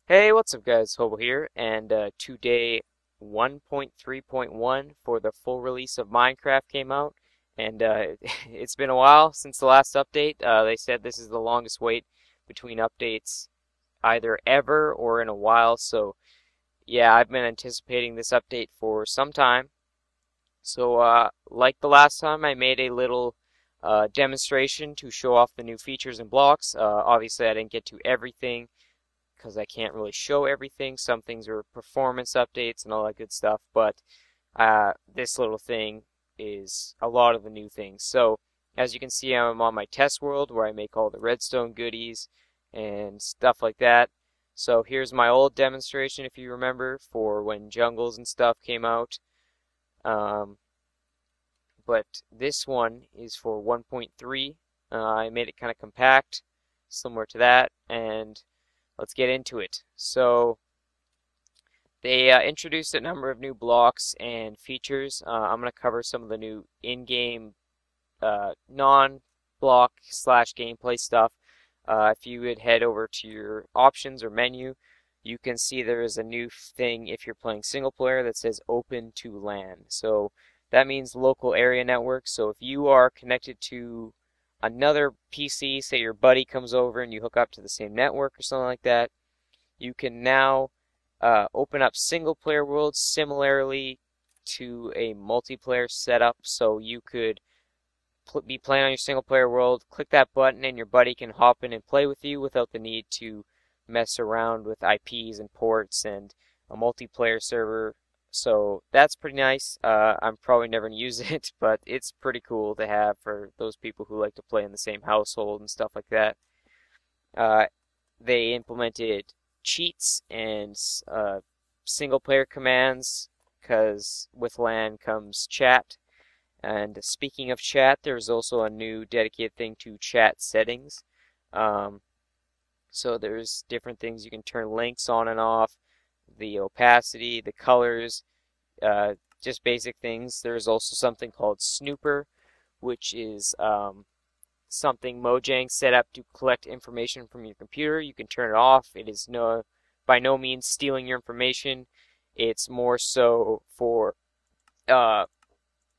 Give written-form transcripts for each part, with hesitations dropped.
Hey, what's up guys? Hobo here, and today 1.3.1 for the full release of Minecraft came out, and it's been a while since the last update. They said this is the longest wait between updates either ever or in a while, so yeah, I've been anticipating this update for some time. So like the last time, I made a little demonstration to show off the new features and blocks. Obviously, I didn't get to everything because I can't really show everything. Some things are performance updates and all that good stuff, but this little thing is a lot of the new things. So as you can see, I'm on my test world where I make all the redstone goodies and stuff like that. So here's my old demonstration, if you remember, for when jungles and stuff came out. Um, but this one is for 1.3. I made it kind of compact, similar to that, and let's get into it. So they introduced a number of new blocks and features. I'm going to cover some of the new in-game non-block slash gameplay stuff. If you would head over to your options or menu, you can see there is a new thing if you're playing single player that says open to LAN. So that means local area network. So if you are connected to another PC, say your buddy comes over and you hook up to the same network or something like that, you can now open up single player worlds similarly to a multiplayer setup. So you could be playing on your single player world, click that button, and your buddy can hop in and play with you without the need to mess around with IPs and ports and a multiplayer server. So that's pretty nice. I'm probably never going to use it, but it's pretty cool to have for those people who like to play in the same household and stuff like that. Uh, they implemented cheats and single player commands because with LAN comes chat. And speaking of chat, there's also a new dedicated thing to chat settings. Um, so there's different things you can turn links on and off, the opacity, the colors, just basic things. There's also something called Snooper, which is something Mojang set up to collect information from your computer. You can turn it off. It is by no means stealing your information. It's more so for uh,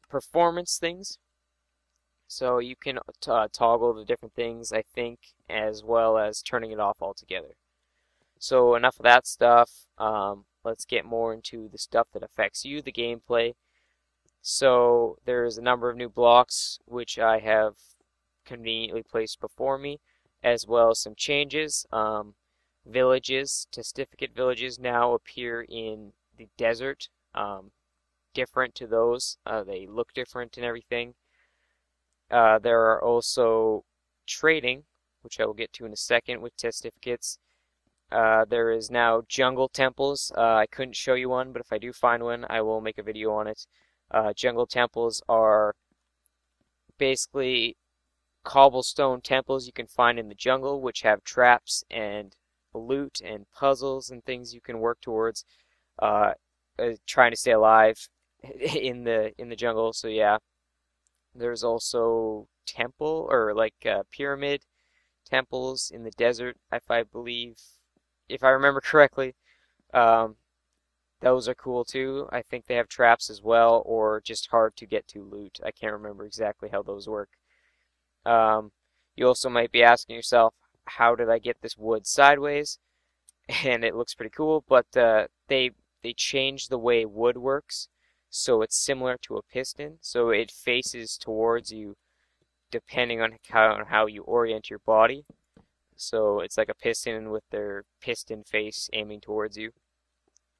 performance things. So you can toggle the different things, I think, as well as turning it off altogether. So enough of that stuff. Let's get more into the stuff that affects you, the gameplay. So there's a number of new blocks which I have conveniently placed before me, as well as some changes. Villages, testificate villages now appear in the desert. Different to those. They look different and everything. There are also trading, which I will get to in a second with testificates. There is now jungle temples. I couldn't show you one, but if I do find one, I will make a video on it. Jungle temples are basically cobblestone temples you can find in the jungle, which have traps and loot and puzzles and things you can work towards, trying to stay alive in the jungle. So yeah, there's also temple or like pyramid temples in the desert, if I remember correctly. Um, those are cool too. I think they have traps as well, or just hard to get to loot. I can't remember exactly how those work. Um, you also might be asking yourself, how did I get this wood sideways? And it looks pretty cool, but they changed the way wood works, so it's similar to a piston. So it faces towards you depending on how you orient your body. So it's like a piston with their piston face aiming towards you.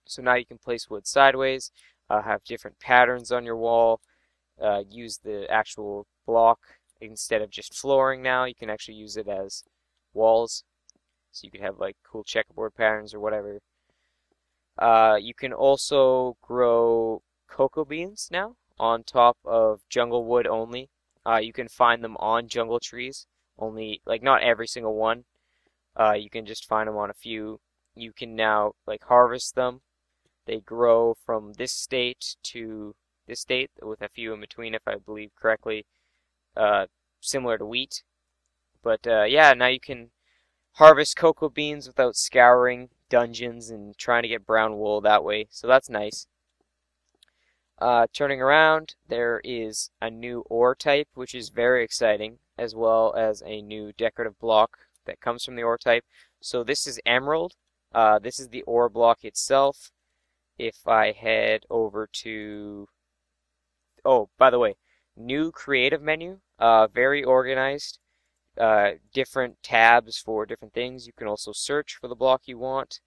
So now you can place wood sideways, have different patterns on your wall, use the actual block instead of just flooring now. You can actually use it as walls. So you could have like cool checkerboard patterns or whatever. You can also grow cocoa beans now on top of jungle wood only. You can find them on jungle trees, only like not every single one. You can just find them on a few. You can now like harvest them. They grow from this state to this state with a few in between, if I believe correctly, similar to wheat. But yeah, now you can harvest cocoa beans without scouring dungeons and trying to get brown wool that way. So that's nice. Turning around, there is a new ore type, which is very exciting, as well as a new decorative block that comes from the ore type. So this is emerald. This is the ore block itself. If I head over to, oh, by the way, new creative menu, very organized, different tabs for different things. You can also search for the block you want.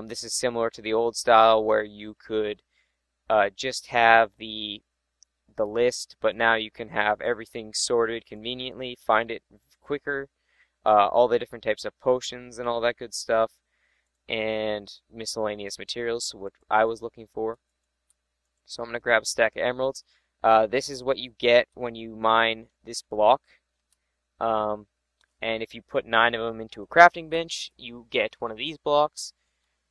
This is similar to the old style where you could just have the list, but now you can have everything sorted conveniently, find it quicker, all the different types of potions and all that good stuff, and miscellaneous materials, so what I was looking for. So I'm going to grab a stack of emeralds. This is what you get when you mine this block. And if you put 9 of them into a crafting bench, you get one of these blocks,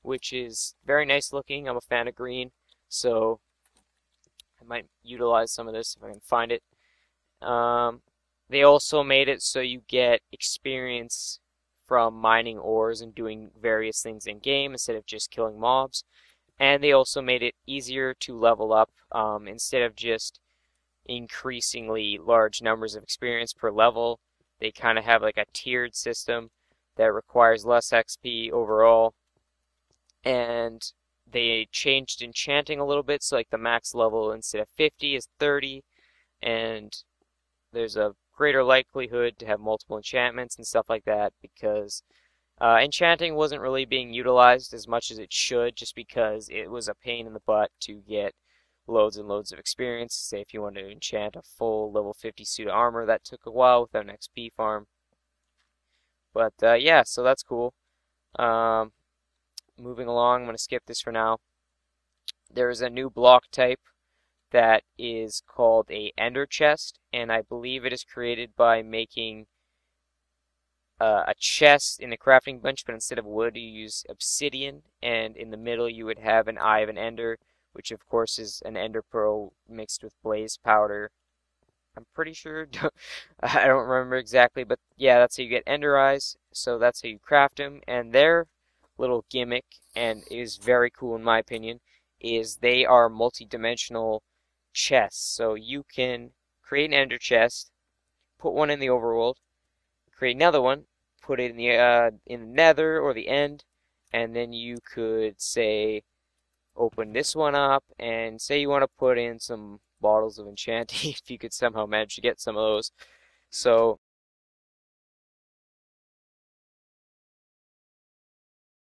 which is very nice looking. I'm a fan of green, so I might utilize some of this if I can find it. They also made it so you get experience from mining ores and doing various things in game instead of just killing mobs. And they also made it easier to level up instead of just increasingly large numbers of experience per level. They kind of have like a tiered system that requires less XP overall. And they changed enchanting a little bit, so like the max level instead of 50 is 30, and there's a greater likelihood to have multiple enchantments and stuff like that because enchanting wasn't really being utilized as much as it should just because it was a pain in the butt to get loads and loads of experience. Say if you wanted to enchant a full level 50 suit of armor, that took a while without an XP farm. But yeah, so that's cool. Moving along, I'm going to skip this for now. There's a new block type that is called a ender chest, and I believe it is created by making a chest in the crafting bench, but instead of wood you use obsidian, and in the middle you would have an eye of an ender, which of course is an ender pearl mixed with blaze powder. I'm pretty sure. I don't remember exactly, but yeah, that's how you get ender eyes. So that's how you craft them, and their little gimmick, and it is very cool in my opinion, is they are multi-dimensional chests. So you can create an ender chest, put one in the overworld, create another one, put it in the nether or the end, and then you could say open this one up and say you want to put in some bottles of enchanting if you could somehow manage to get some of those. So